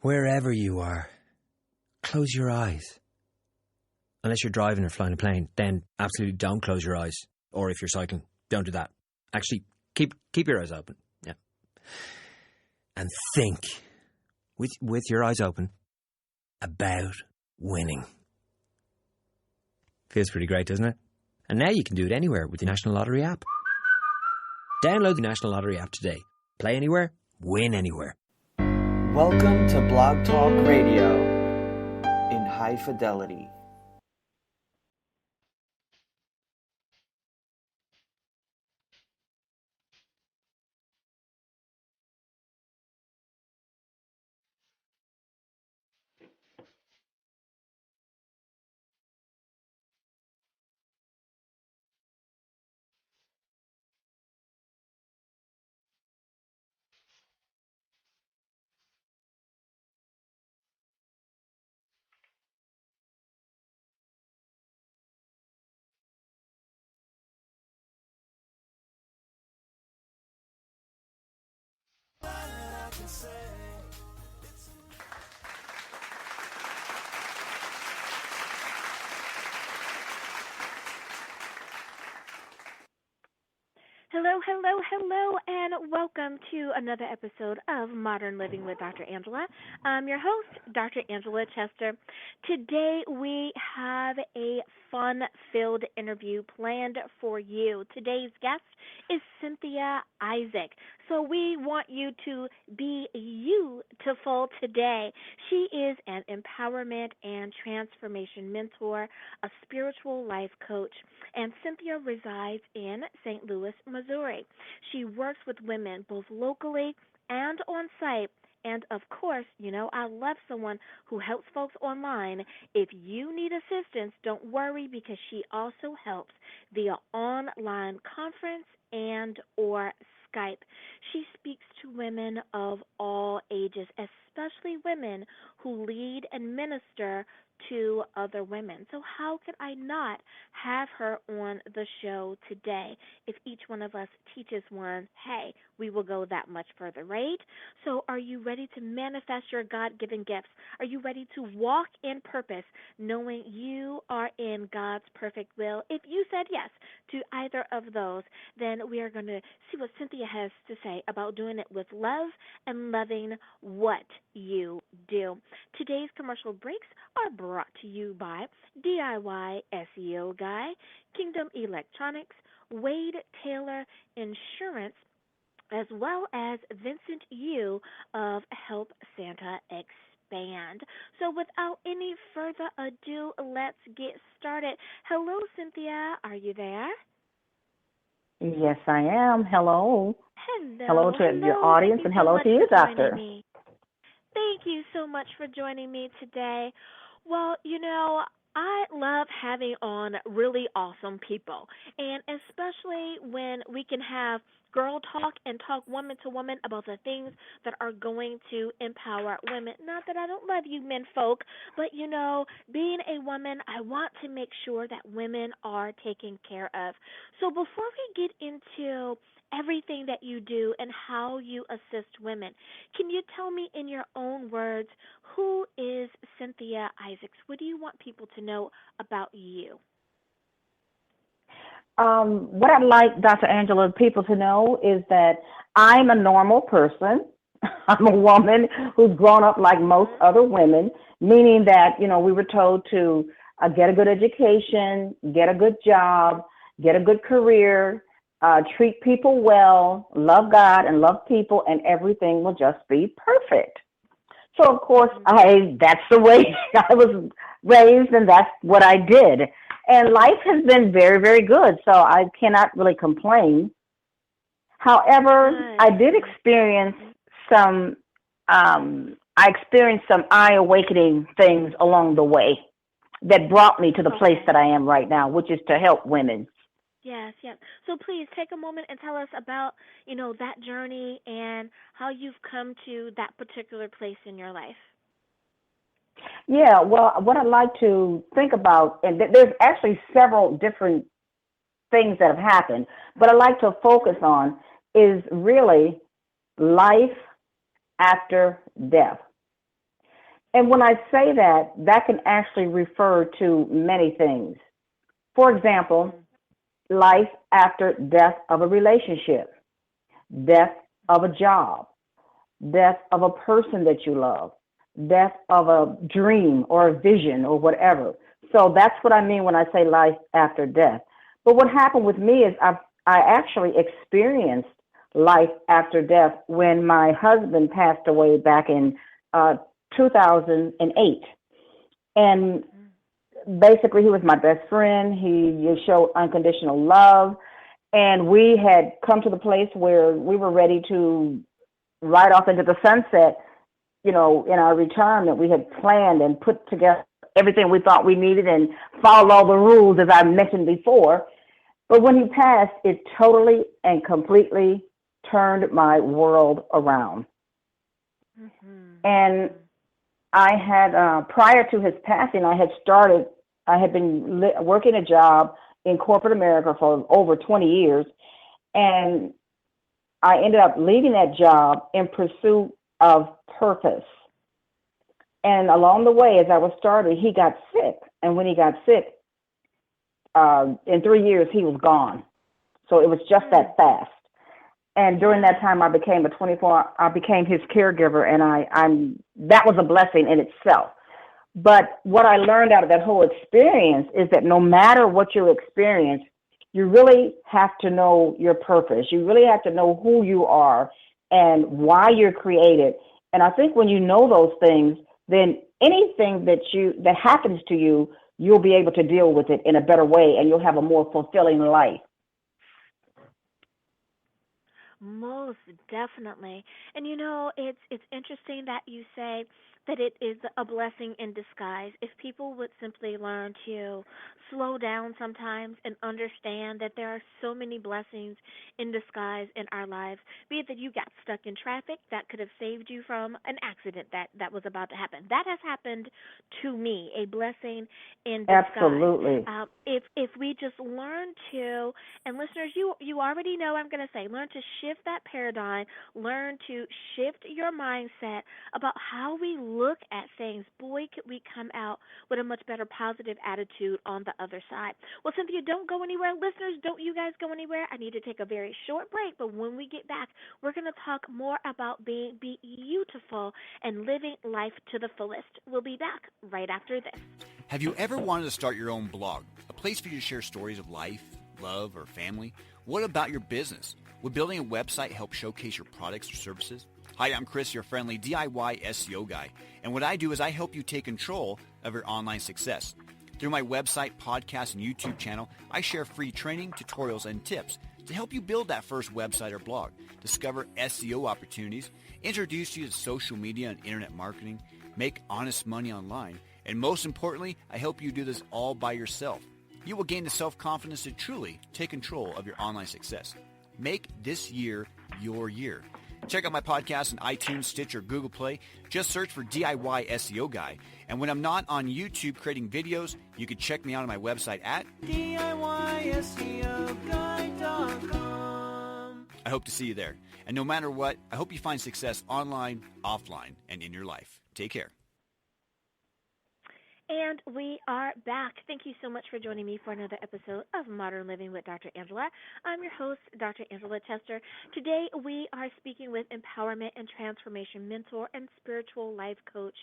Wherever you are, close your eyes. Unless you're driving or flying a plane, then absolutely don't close your eyes. Or if you're cycling, don't do that. Actually, keep your eyes open. Yeah. And think, with your eyes open, about winning. Feels pretty great, doesn't it? And now you can do it anywhere with the National Lottery app. Download the National Lottery app today. Play anywhere, win anywhere. Welcome to Blog Talk Radio in high fidelity. Hello, and welcome to another episode of Modern Living with Dr. Angela. I'm your host, Dr. Angela Chester. Today we have a fun-filled interview planned for you. Today's guest is Cynthia Isaac. So we want you to be beautiful today. She is an empowerment and transformation mentor, a spiritual life coach, and Cynthia resides in St. Louis, Missouri. She works with women both locally and on site. And, of course, I love someone who helps folks online. If you need assistance, don't worry, because she also helps via online conference and or Skype. She speaks to women of all ages, especially women who lead and minister to other women. So how could I not have her on the show today? If each one of us teaches one, hey, we will go that much further, right? So are you ready to manifest your God-given gifts? Are you ready to walk in purpose, knowing you are in God's perfect will? If you said yes to either of those, then we are going to see what Cynthia has to say about doing it with love and loving what you do. Today's commercial breaks are brought to you by DIY SEO Guy, Kingdom Electronics, Wade Taylor Insurance, as well as Vincent Yu of Help Santa Expand. So without any further ado, let's get started. Hello, Cynthia. Are you there? Yes, I am. Hello. Hello to your audience, and hello to you, Doctor. Thank you so much for joining me today. Well, I love having on really awesome people, and especially when we can have girl talk and talk woman to woman about the things that are going to empower women. Not that I don't love you men folk, but being a woman, I want to make sure that women are taken care of. So before we get into everything that you do and how you assist women, can you tell me in your own words, who is Cynthia Isaac? What do you want people to know about you? What I'd like, Dr. Angela, people to know is that I'm a normal person. I'm a woman who's grown up like most other women, meaning that, we were told to get a good education, get a good job, get a good career, treat people well, love God and love people, and everything will just be perfect. So, of course, that's the way I was raised, and that's what I did. And life has been very, very good, so I cannot really complain. However, I did experience some eye-awakening things along the way that brought me to the place that I am right now, which is to help women. Yes. So please take a moment and tell us about, that journey and how you've come to that particular place in your life. Yeah, well, what I'd like to think about, and there's actually several different things that have happened, but I'd like to focus on is really life after death. And when I say that, that can actually refer to many things. For example, life after death of a relationship, death of a job, death of a person that you love, death of a dream or a vision or whatever. So that's what I mean when I say life after death. But what happened with me is I actually experienced life after death when my husband passed away back in 2008. And basically, he was my best friend. He showed unconditional love. And we had come to the place where we were ready to ride off into the sunset, in our retirement. We had planned and put together everything we thought we needed and followed all the rules, as I mentioned before. But when he passed, it totally and completely turned my world around. Mm-hmm. And I had, prior to his passing, I had been working a job in corporate America for over 20 years. And I ended up leaving that job in pursuit of purpose. And along the way, as I was starting, he got sick. And when he got sick, in 3 years, he was gone. So it was just that fast. And during that time, I became I became his caregiver, and that was a blessing in itself. But what I learned out of that whole experience is that no matter what you experience, you really have to know your purpose. You really have to know who you are and why you're created. And I think when you know those things, then anything that happens to you, you'll be able to deal with it in a better way, and you'll have a more fulfilling life. Most definitely. And it's interesting that you say that it is a blessing in disguise. If people would simply learn to slow down sometimes and understand that there are so many blessings in disguise in our lives, be it that you got stuck in traffic that could have saved you from an accident that was about to happen. That has happened to me, a blessing in disguise. Absolutely. If we just learn to, and listeners, you already know I'm going to say, learn to shift that paradigm, learn to shift your mindset about how we look at things, boy, could we come out with a much better positive attitude on the other side. Well, Cynthia, don't go anywhere. Listeners, don't you guys go anywhere. I need to take a very short break, but when we get back, we're going to talk more about being beautiful and living life to the fullest. We'll be back right after this. Have you ever wanted to start your own blog, a place for you to share stories of life, love, or family? What about your business? Would building a website help showcase your products or services? Hi, I'm Chris, your friendly DIY SEO guy, and what I do is I help you take control of your online success. Through my website, podcast, and YouTube channel, I share free training, tutorials, and tips to help you build that first website or blog, discover SEO opportunities, introduce you to social media and internet marketing, make honest money online, and most importantly, I help you do this all by yourself. You will gain the self-confidence to truly take control of your online success. Make this year your year. Check out my podcast on iTunes, Stitcher, Google Play. Just search for DIY SEO Guy. And when I'm not on YouTube creating videos, you can check me out on my website at DIYSEOGuy.com. I hope to see you there. And no matter what, I hope you find success online, offline, and in your life. Take care. And we are back. Thank you so much for joining me for another episode of Modern Living with Dr. Angela. I'm your host, Dr. Angela Chester. Today we are speaking with empowerment and transformation mentor and spiritual life coach,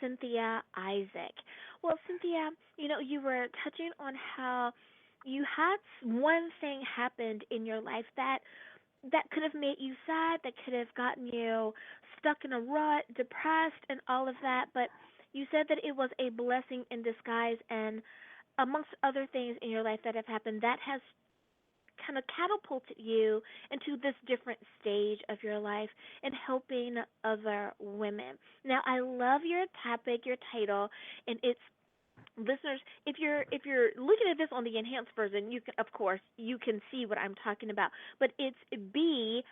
Cynthia Isaac. Well, Cynthia, you were touching on how you had one thing happened in your life that could have made you sad, that could have gotten you stuck in a rut, depressed, and all of that, but you said that it was a blessing in disguise, and amongst other things in your life that have happened, that has kind of catapulted you into this different stage of your life and helping other women. Now, I love your topic, your title, and it's, listeners, if you're looking at this on the enhanced version, you can, of course, you can see what I'm talking about. But it's BYOU,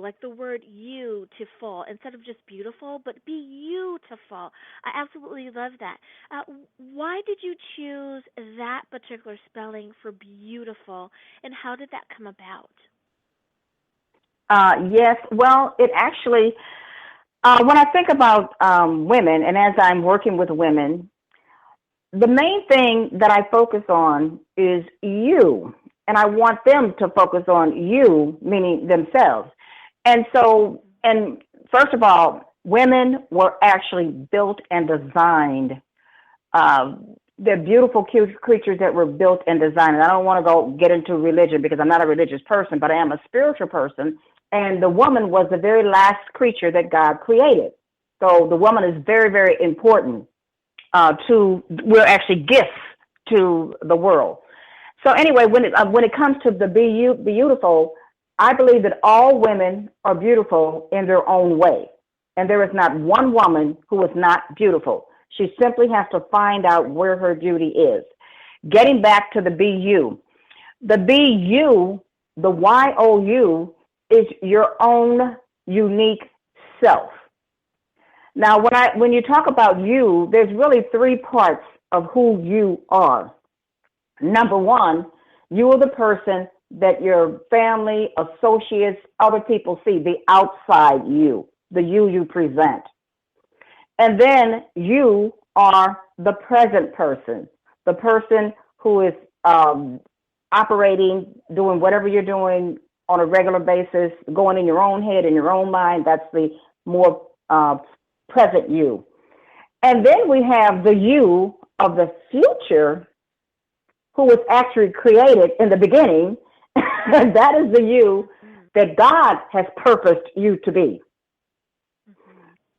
like the word you to full, instead of just beautiful, but BeYOUtiful. I absolutely love that. Why did you choose that particular spelling for beautiful, and how did that come about? Yes, well, it actually, When I think about women, and as I'm working with women, the main thing that I focus on is you. And I want them to focus on you, meaning themselves. And so, and first of all, women were actually built and designed. They're beautiful creatures that were built and designed. And I don't want to get into religion because I'm not a religious person, but I am a spiritual person. And the woman was the very last creature that God created. So the woman is very, very important we're actually gifts to the world. So anyway, when it comes to the BeYOUtiful, I believe that all women are beautiful in their own way. And there is not one woman who is not beautiful. She simply has to find out where her beauty is. Getting back to the BeYou. The BeYou, the YOU, is your own unique self. Now, when you talk about you, there's really three parts of who you are. Number one, you are the person that your family, associates, other people see, the outside you, the you present. And then you are the present person, the person who is operating, doing whatever you're doing on a regular basis, going in your own head, in your own mind. That's the more present you. And then we have the you of the future, who was actually created in the beginning. And that is the you that God has purposed you to be.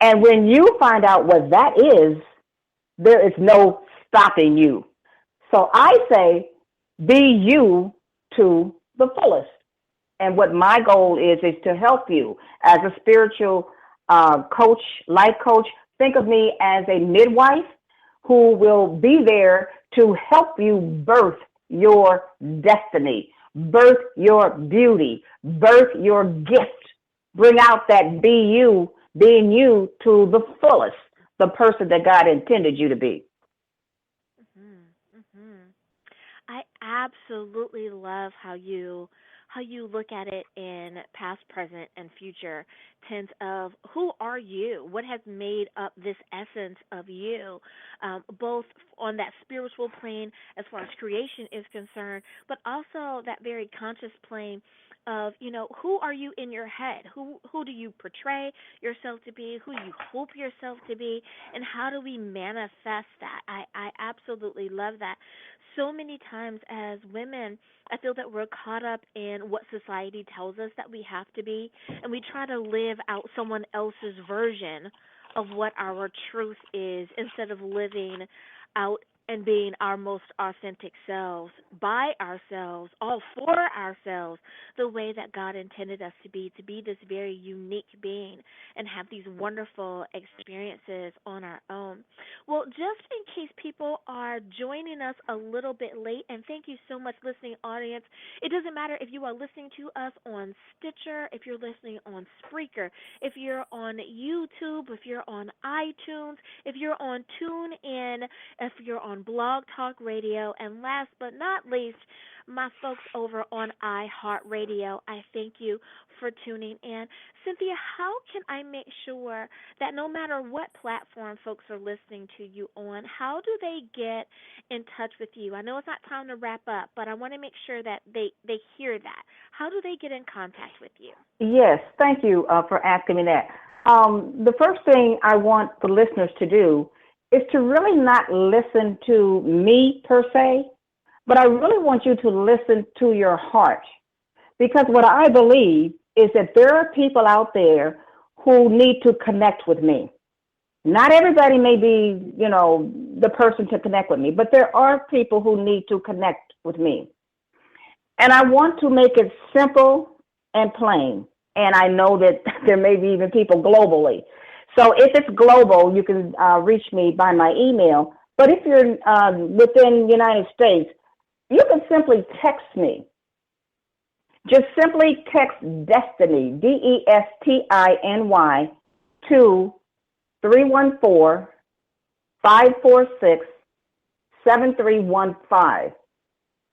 And when you find out what that is, there is no stopping you. So I say, be you to the fullest. And what my goal is to help you as a spiritual coach, life coach. Think of me as a midwife who will be there to help you birth your destiny, birth your beauty, birth your gift, bring out that being you to the fullest, the person that God intended you to be. I absolutely love how you look at it in past, present, and future tense of who are you? What has made up this essence of you, both on that spiritual plane as far as creation is concerned, but also that very conscious plane of, who are you in your head? Who do you portray yourself to be? Who you hope yourself to be? And how do we manifest that? I absolutely love that. So many times as women, I feel that we're caught up in what society tells us that we have to be, and we try to live out someone else's version of what our truth is instead of living out and being our most authentic selves, by ourselves, all for ourselves, the way that God intended us to be this very unique being and have these wonderful experiences on our own. Well, just in case people are joining us a little bit late, and thank you so much, listening audience. It doesn't matter if you are listening to us on Stitcher, if you're listening on Spreaker, if you're on YouTube, if you're on iTunes, if you're on TuneIn, if you're on Blog Talk Radio, and last but not least, my folks over on iHeartRadio. I thank you for tuning in. Cynthia, how can I make sure that no matter what platform folks are listening to you on, how do they get in touch with you? I know it's not time to wrap up, but I want to make sure that they hear that. How do they get in contact with you? Yes, thank you for asking me that. The first thing I want the listeners to do is to really not listen to me per se, but I really want you to listen to your heart. Because what I believe is that there are people out there who need to connect with me. Not everybody may be, the person to connect with me, but there are people who need to connect with me. And I want to make it simple and plain. And I know that there may be even people globally. So if it's global, you can reach me by my email. But if you're within the United States, you can simply text me. Just simply text Destiny, DESTINY, to 314-546-7315.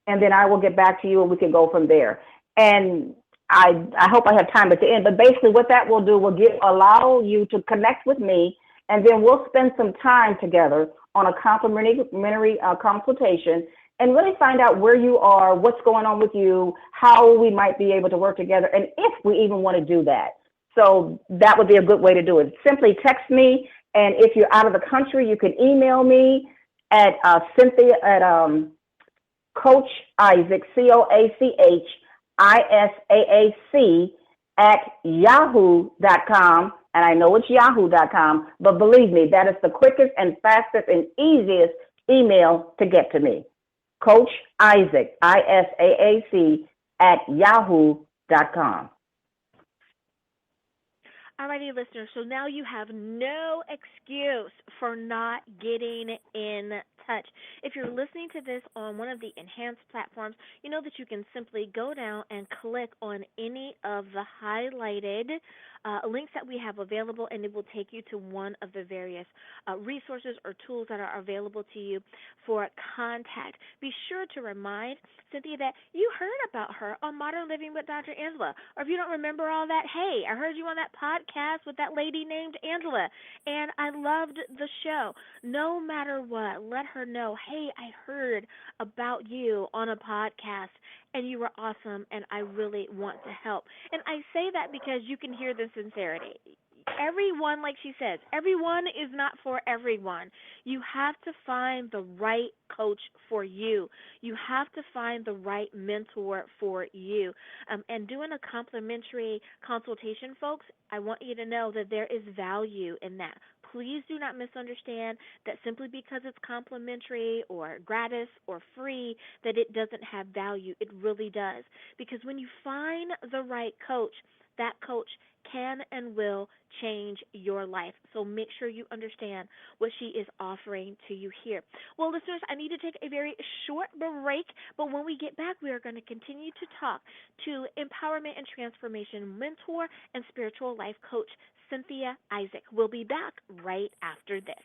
And then I will get back to you and we can go from there. And I hope I have time at the end, but basically what that will do will allow you to connect with me, and then we'll spend some time together on a complimentary consultation and really find out where you are, what's going on with you, how we might be able to work together, and if we even want to do that. So that would be a good way to do it. Simply text me, and if you're out of the country, you can email me at Cynthia at Coach Isaac, CoachIsaac at yahoo.com. And I know it's yahoo.com, but believe me, that is the quickest and fastest and easiest email to get to me. Coach Isaac, Isaac at yahoo.com. Alrighty, listeners, so now you have no excuse for not getting in touch. If you're listening to this on one of the enhanced platforms, you know that you can simply go down and click on any of the highlighted links that we have available, and it will take you to one of the various resources or tools that are available to you for contact. Be sure to remind Cynthia that you heard about her on Modern Living with Dr. Angela. Or if you don't remember all that, hey, I heard you on that podcast with that lady named Angela, and I loved the show. No matter what, let her know, hey, I heard about you on a podcast, and you were awesome, and I really want to help. And I say that because you can hear the sincerity. Everyone, like she says, everyone is not for everyone. You have to find the right coach for you. You have to find the right mentor for you. And doing a complimentary consultation, folks, I want you to know that there is value in that. Please do not misunderstand that simply because it's complimentary or gratis or free that it doesn't have value. It really does. Because when you find the right coach, that coach can and will change your life. So make sure you understand what she is offering to you here. Well, listeners, I need to take a very short break, but when we get back, we are going to continue to talk to empowerment and transformation mentor and spiritual life coach Cynthia Isaac. We'll be back right after this.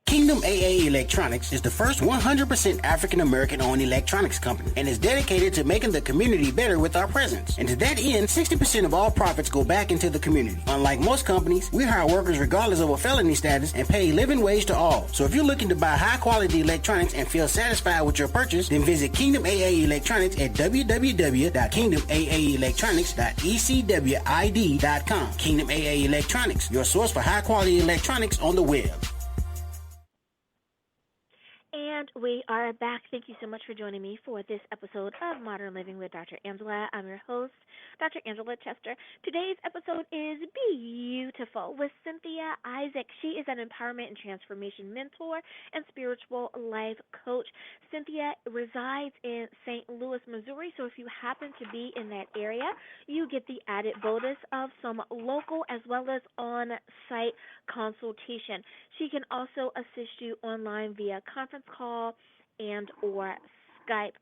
Kingdom AA Electronics is the first 100% African-American owned electronics company and is dedicated to making the community better with our presence. And to that end, 60% of all profits go back into the community. Unlike most companies, we hire workers regardless of a felony status and pay a living wage to all. So if you're looking to buy high-quality electronics and feel satisfied with your purchase, then visit Kingdom AA Electronics at www.kingdomaelectronics.ecwid.com. Kingdom AA Electronics, your source for high-quality electronics on the web. And we are back. Thank you so much for joining me for this episode of Modern Living with Dr. Angela. I'm your host, Dr. Angela Chester. Today's episode is BeYOUtiful with Cynthia Isaac. She is an empowerment and transformation mentor and spiritual life coach. Cynthia resides in St. Louis, Missouri, so if you happen to be in that area, you get the added bonus of some local as well as on-site consultation. She can also assist you online via conference call and or Skype.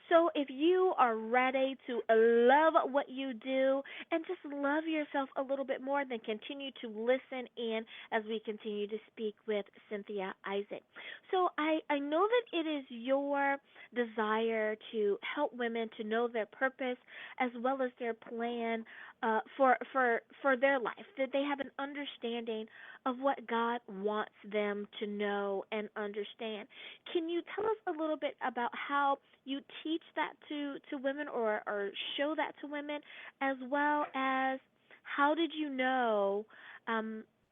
So if you are ready to love what you do and just love yourself a little bit more, then continue to listen in as we continue to speak with Cynthia Isaac. So I know that it is your desire to help women to know their purpose as well as their plan for their life, that they have an understanding of what God wants them to know and understand. Can you tell us a little bit about how you teach that to women or show that to women, as well as how did you know,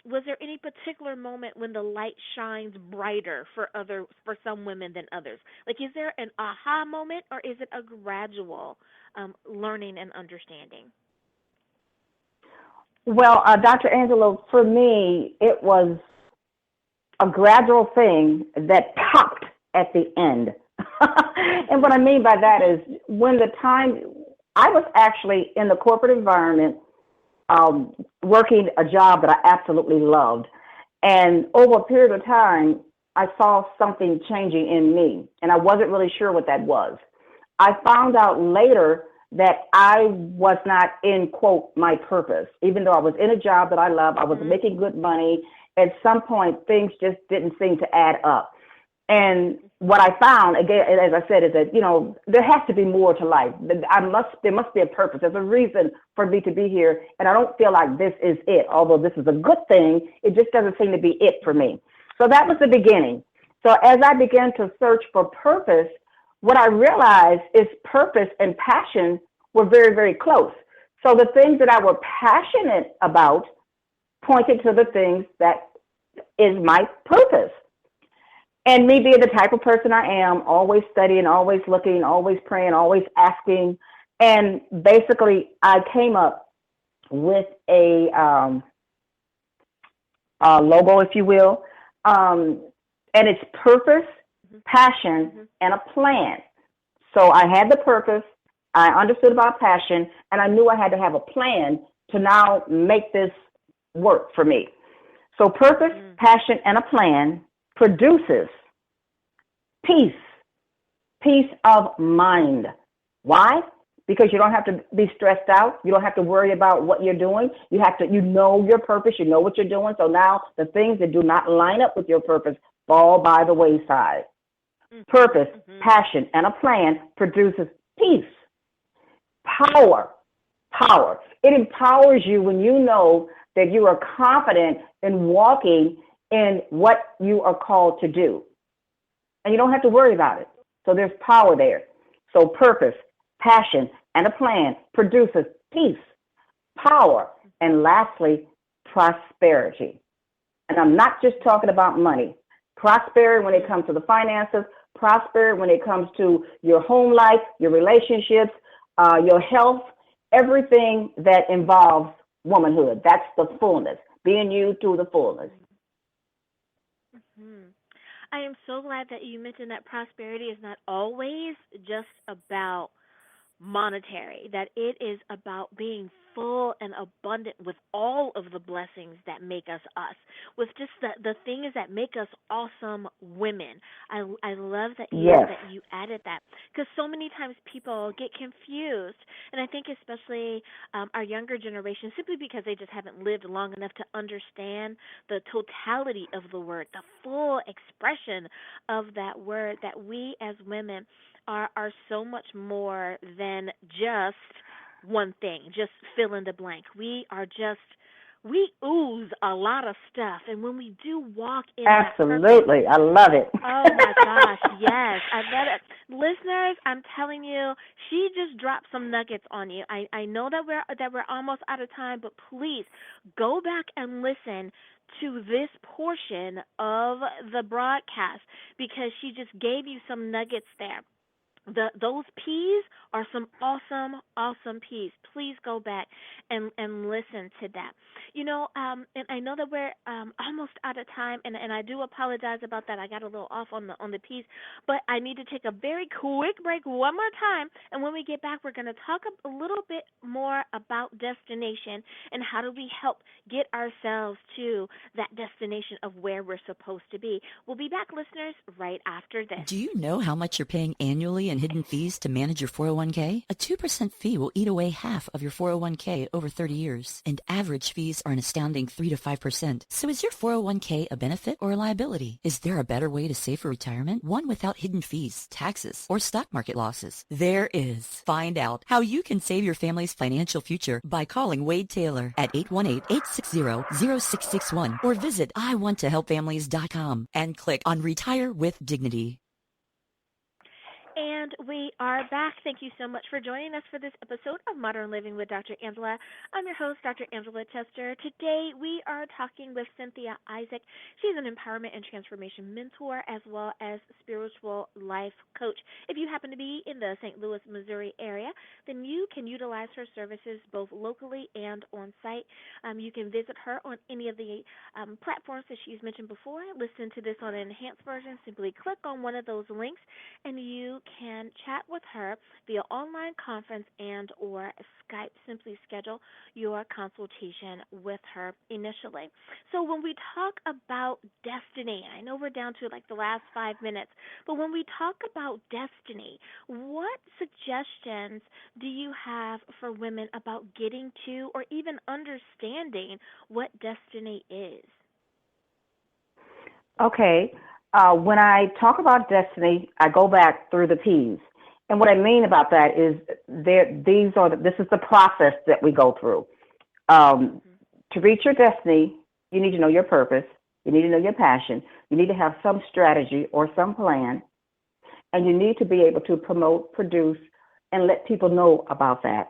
was there any particular moment when the light shines brighter for some women than others? Like, is there an aha moment or is it a gradual learning and understanding? Well, Dr. Angelo, for me, it was a gradual thing that popped at the end. And what I mean by that is when the time, I was actually in the corporate environment, working a job that I absolutely loved. And over a period of time, I saw something changing in me, and I wasn't really sure what that was. I found out later that I was not in, quote, my purpose. Even though I was in a job that I love, I was making good money. At some point, things just didn't seem to add up. And what I found, again, as I said, is that, there has to be more to life. There must be a purpose. There's a reason for me to be here. And I don't feel like this is it. Although this is a good thing, it just doesn't seem to be it for me. So that was the beginning. So as I began to search for purpose, what I realized is purpose and passion were very, very close. So the things that I were passionate about pointed to the things that is my purpose. And me being the type of person I am, always studying, always looking, always praying, always asking. And basically, I came up with a logo, if you will. And it's purpose, passion, and a plan. So I had the purpose, I understood about passion, and I knew I had to have a plan to now make this work for me. So purpose, passion, and a plan produces peace of mind. Why? Because you don't have to be stressed out. You don't have to worry about what you're doing. You know your purpose. You know what you're doing. So now the things that do not line up with your purpose fall by the wayside. Purpose, passion, and a plan produces peace. Power. It empowers you when you know that you are confident in walking in what you are called to do. And you don't have to worry about it. So there's power there. So purpose, passion, and a plan produces peace, power, and lastly, prosperity. And I'm not just talking about money. Prosperity when it comes to the finances, prosperity when it comes to your home life, your relationships, your health, everything that involves womanhood. That's the fullness, being you to the fullness. I am so glad that you mentioned that prosperity is not always just about monetary, that it is about being full and abundant with all of the blessings that make us us, with just the things that make us awesome women. I love that you added that, because so many times people get confused, and I think especially our younger generation, simply because they just haven't lived long enough to understand the totality of the word, the full expression of that word, that we as women are so much more than just one thing, just fill in the blank. We ooze a lot of stuff, and when we do walk in absolutely, I love it. Oh my gosh, yes, I love it. Listeners, I'm telling you, she just dropped some nuggets on you. I know that we're almost out of time, but please go back and listen to this portion of the broadcast, because she just gave you some nuggets there. Those P's are some awesome P's. Please go back and listen to that. And I know that we're almost out of time, and I do apologize about that. I got a little off on the P's, but I need to take a very quick break one more time, and when we get back, we're going to talk a little bit more about destination and how do we help get ourselves to that destination of where we're supposed to be. We'll be back, listeners, right after this. Do you know how much you're paying annually in hidden fees to manage your 401k? A 2% fee will eat away half of your 401k over 30 years, and average fees are an astounding 3 to 5%. So is your 401k a benefit or a liability? Is there a better way to save for retirement? One without hidden fees, taxes, or stock market losses? There is. Find out how you can save your family's financial future by calling Wade Taylor at 818-860-0661 or visit iwanttohelpfamilies.com and click on Retire with Dignity. And we are back. Thank you so much for joining us for this episode of Modern Living with Dr. Angela. I'm your host, Dr. Angela Chester. Today we are talking with Cynthia Isaac. She's an empowerment and transformation mentor as well as spiritual life coach. If you happen to be in the St. Louis, Missouri area, then you can utilize her services both locally and on site. You can visit her on any of the platforms that she's mentioned before. Listen to this on an enhanced version. Simply click on one of those links and you can chat with her via online conference and or Skype. Simply schedule your consultation with her initially. So when we talk about destiny, I know we're down to like the last 5 minutes, but when we talk about destiny, what suggestions do you have for women about getting to or even understanding what destiny is? Okay. When I talk about destiny, I go back through the P's. And what I mean about that is this is the process that we go through. To reach your destiny, you need to know your purpose. You need to know your passion. You need to have some strategy or some plan. And you need to be able to promote, produce, and let people know about that.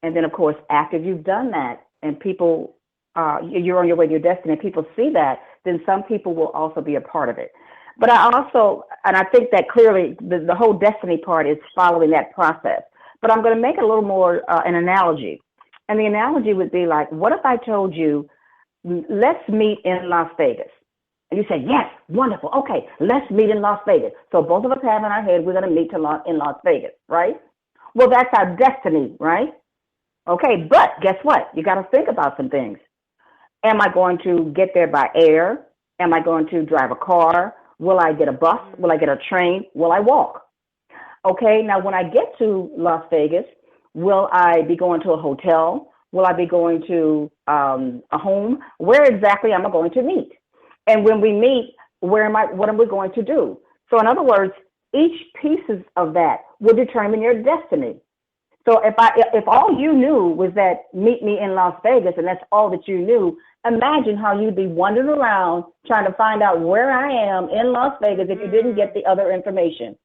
And then, of course, after you've done that and people, you're on your way to your destiny and people see that, then some people will also be a part of it. But I think that clearly the whole destiny part is following that process. But I'm going to make it a little more an analogy. And the analogy would be like, what if I told you, let's meet in Las Vegas? And you say, yes, wonderful. Okay, let's meet in Las Vegas. So both of us have in our head, we're going to meet in Las Vegas, right? Well, that's our destiny, right? Okay, but guess what? You got to think about some things. Am I going to get there by air? Am I going to drive a car? Will I get a bus? Will I get a train? Will I walk? Okay, now when I get to Las Vegas, will I be going to a hotel? Will I be going to a home? Where exactly am I going to meet? And when we meet, what am we going to do? So in other words, each pieces of that will determine your destiny. So if all you knew was that meet me in Las Vegas and that's all that you knew, imagine how you'd be wandering around trying to find out where I am in Las Vegas if you didn't get the other information.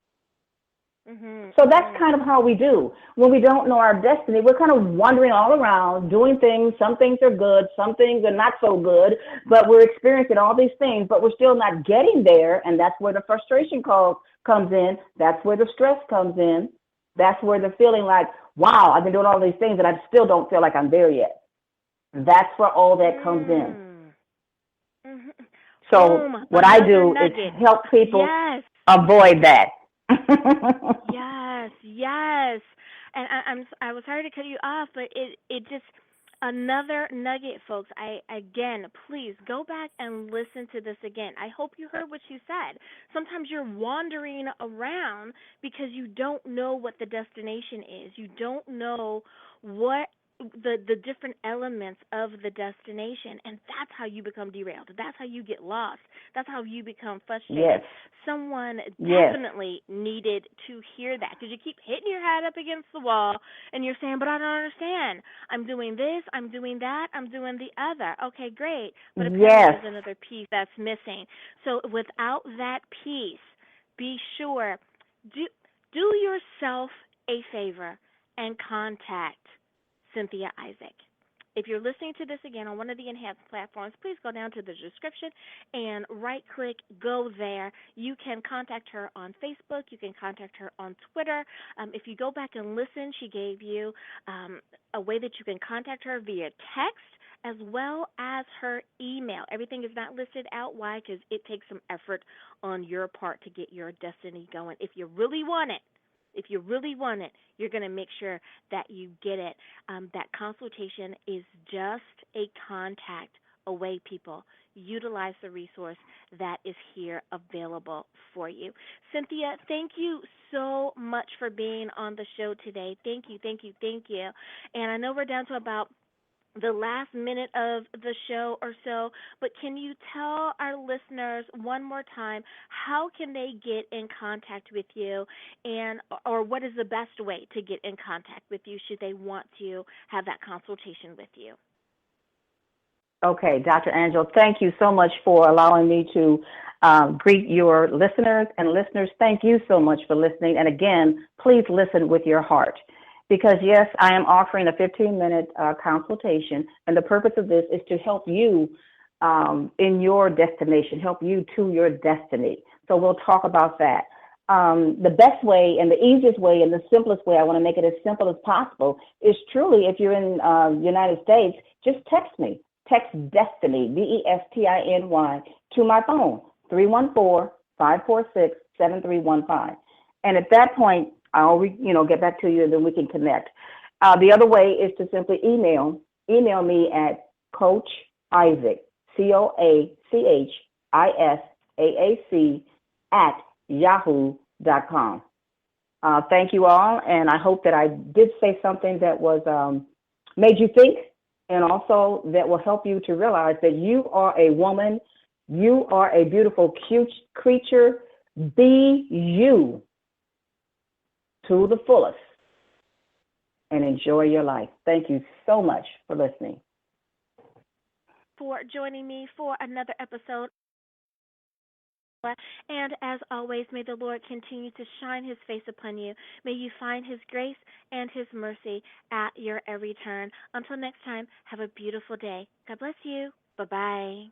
Mm-hmm. So that's kind of how we do. When we don't know our destiny, we're kind of wandering all around doing things. Some things are good, some things are not so good, but we're experiencing all these things, but we're still not getting there. And that's where the frustration comes in. That's where the stress comes in. That's where the feeling like, wow, I've been doing all these things and I still don't feel like I'm there yet. That's where all that comes in. Mm-hmm. So what I do is help people avoid that. Yes. And I was sorry to cut you off, but it just another nugget, folks. Again, please go back and listen to this again. I hope you heard what you said. Sometimes you're wandering around because you don't know what the destination is. You don't know what the different elements of the destination, and that's how you become derailed. That's how you get lost. That's how you become frustrated. Yes. Someone definitely needed to hear that, because you keep hitting your head up against the wall and you're saying, but I don't understand. I'm doing this, I'm doing that, I'm doing the other. Okay, great. But apparently there's another piece that's missing. So without that piece, be sure, do yourself a favor and contact Cynthia Isaac. If you're listening to this again on one of the enhanced platforms, please go down to the description and right-click, go there. You can contact her on Facebook. You can contact her on Twitter. If you go back and listen, she gave you a way that you can contact her via text as well as her email. Everything is not listed out. Why? Because it takes some effort on your part to get your destiny going. If you really want it, you're going to make sure that you get it. That consultation is just a contact away, people. Utilize the resource that is here available for you. Cynthia, thank you so much for being on the show today. Thank you. And I know we're down to about the last minute of the show or so, but can you tell our listeners one more time, how can they get in contact with you, and or what is the best way to get in contact with you should they want to have that consultation with you? Okay, Dr. Angela, thank you so much for allowing me to greet your listeners. And listeners, thank you so much for listening. And again, please listen with your heart. Because, yes, I am offering a 15-minute consultation, and the purpose of this is to help you in your destination, help you to your destiny. So we'll talk about that. The best way and the easiest way and the simplest way, I want to make it as simple as possible, is truly, if you're in the United States, just text me. Text DESTINY, DESTINY, to my phone, 314-546-7315. And at that point, I'll get back to you, and then we can connect. The other way is to simply email me at Coach Isaac, COACHISAAC @yahoo.com. Thank you all, and I hope that I did say something that was made you think, and also that will help you to realize that you are a woman You are a beautiful, cute creature. Be you to the fullest and enjoy your life. Thank you so much for listening. For joining me for another episode. And as always, may the Lord continue to shine his face upon you. May you find his grace and his mercy at your every turn. Until next time, have a beautiful day. God bless you. Bye-bye.